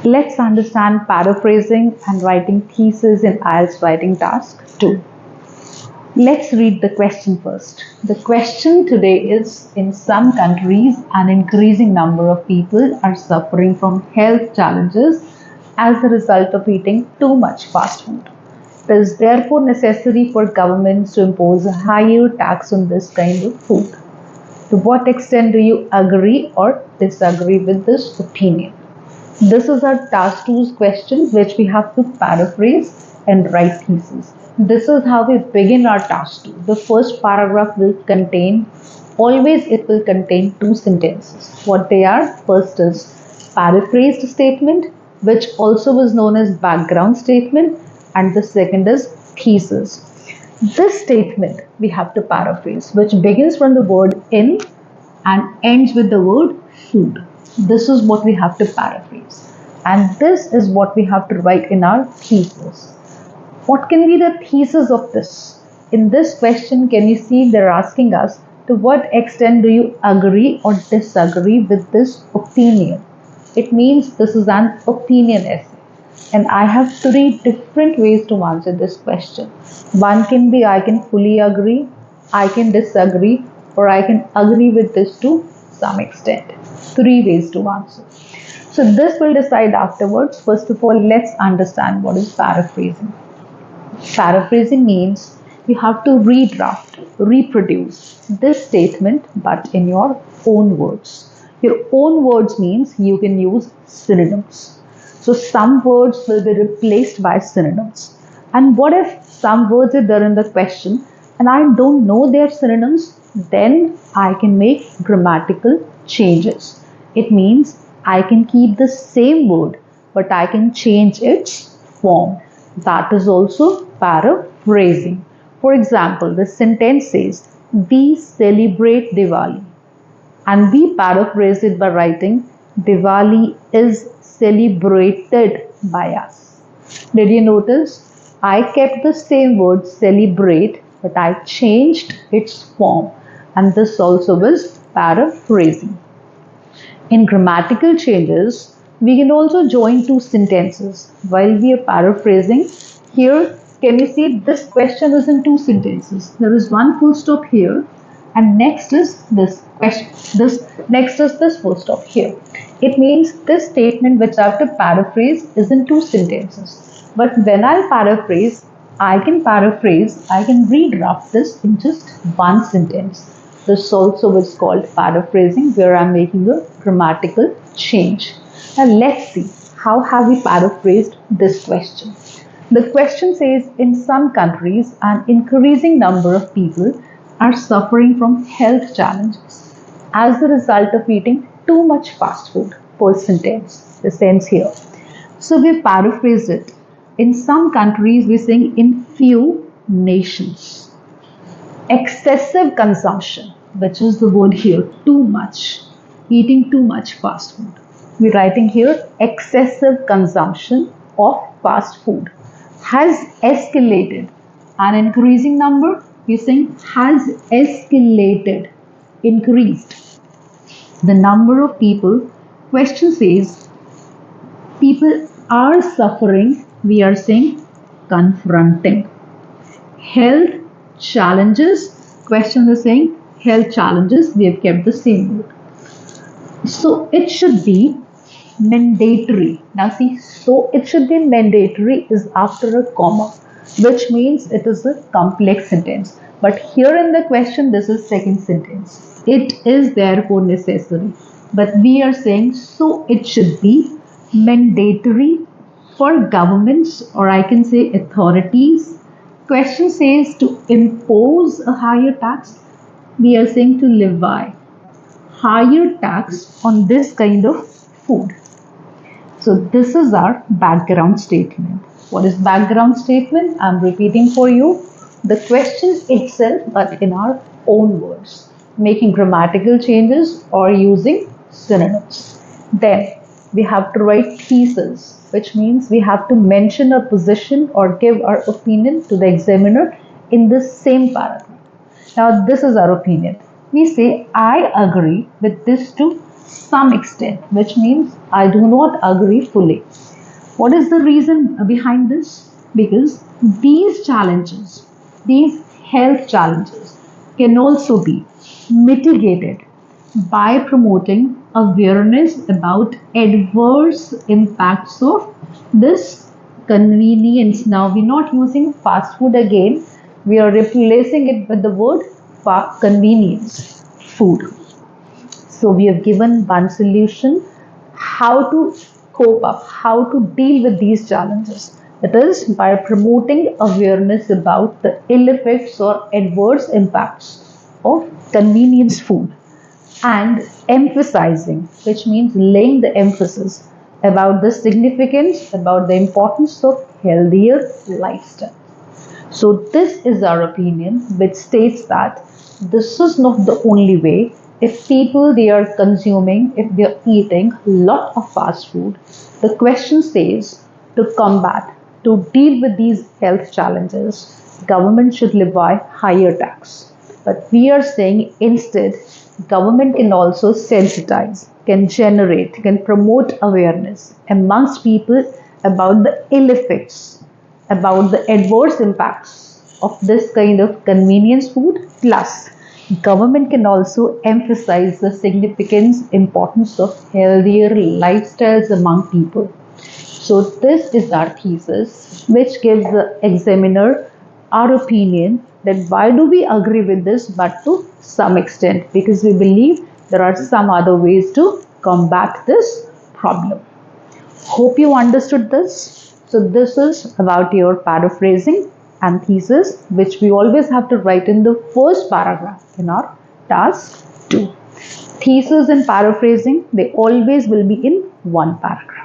Let's understand paraphrasing and writing thesis in IELTS writing task 2. Let's read the question first. The question today is, in some countries, an increasing number of people are suffering from health challenges as a result of eating too much fast food. It is therefore necessary for governments to impose a higher tax on this kind of food. To what extent do you agree or disagree with this opinion? This is our task 2's question, which we have to paraphrase and write thesis. This is how we begin our task 2. The first paragraph will contain, always it will contain two sentences. What they are? First is paraphrased statement, which also is known as background statement, and the second is thesis. This statement we have to paraphrase, which begins from the word in and ends with the word food. This is what we have to paraphrase, and this is what we have to write in our thesis. What can be the thesis of this? In this question, can you see they're asking us, to what extent do you agree or disagree with this opinion? It means this is an opinion essay, and I have 3 different ways to answer this question. One can be I can fully agree, I can disagree, or I can agree with this to some extent. 3 ways to answer. So this will decide afterwards. First of all, let's understand what is paraphrasing. Paraphrasing means you have to redraft, reproduce this statement but in your own words. Your own words means you can use synonyms. So some words will be replaced by synonyms. And what if some words are there in the question and I don't know their synonyms? Then I can make grammatical changes. It means I can keep the same word but I can change its form. That is also paraphrasing. For example, the sentence says, we celebrate Diwali. And we paraphrase it by writing, Diwali is celebrated by us. Did you notice? I kept the same word celebrate, but I changed its form. And this also is paraphrasing. In grammatical changes, we can also join two sentences. While we are paraphrasing, here, can you see this question is in 2 sentences. There is one full stop here, and next is this question. Next is this full stop here. It means this statement which I have to paraphrase is in 2 sentences. But when I paraphrase, I can redraft this in just 1 sentence. This also is called paraphrasing, where I am making a grammatical change. Now let's see, how have we paraphrased this question? The question says, in some countries, an increasing number of people are suffering from health challenges as a result of eating too much fast food. First sentence, the sense here. So we paraphrased it. In some countries, we're saying in few nations. Excessive consumption, which is the word here, too much, eating too much fast food. We're writing here excessive consumption of fast food has escalated. An increasing number, we're saying has escalated, increased. The number of people, question says people are suffering, we are saying confronting. Health challenges, question is saying health challenges, we have kept the same word. So it should be mandatory. Now see, so it should be mandatory is after a comma, which means it is a complex sentence. But here in the question, this is second sentence. It is therefore necessary. But we are saying, so it should be mandatory for governments, or I can say authorities. Question says to impose a higher tax. We are saying to levy higher tax on this kind of food. So this is our background statement. What is background statement? I'm repeating for you the question itself, but in our own words, making grammatical changes or using synonyms. Then we have to write thesis, which means we have to mention a position or give our opinion to the examiner in the same paragraph. Now this is our opinion. We say, I agree with this to some extent, which means I do not agree fully. What is the reason behind this? Because these challenges, these health challenges, can also be mitigated by promoting awareness about adverse impacts of this convenience. Now, we're not using fast food again, we are replacing it with the word convenience food. So we have given one solution how to cope up, how to deal with these challenges. That is by promoting awareness about the ill effects or adverse impacts of convenience food and emphasizing, which means laying the emphasis about the significance, about the importance of healthier lifestyle. So this is our opinion, which states that this is not the only way. If people they are consuming, if they are eating a lot of fast food, the question says to combat, to deal with these health challenges, government should levy higher tax. But we are saying instead, government can also sensitize, can generate, can promote awareness amongst people about the ill effects, about the adverse impacts of this kind of convenience food. Plus, government can also emphasize the significance, importance of healthier lifestyles among people. So this is our thesis, which gives the examiner our opinion that why do we agree with this, but to some extent, because we believe there are some other ways to combat this problem. Hope you understood this. So this is about your paraphrasing and thesis, which we always have to write in the first paragraph in our task 2. Thesis and paraphrasing, they always will be in one paragraph.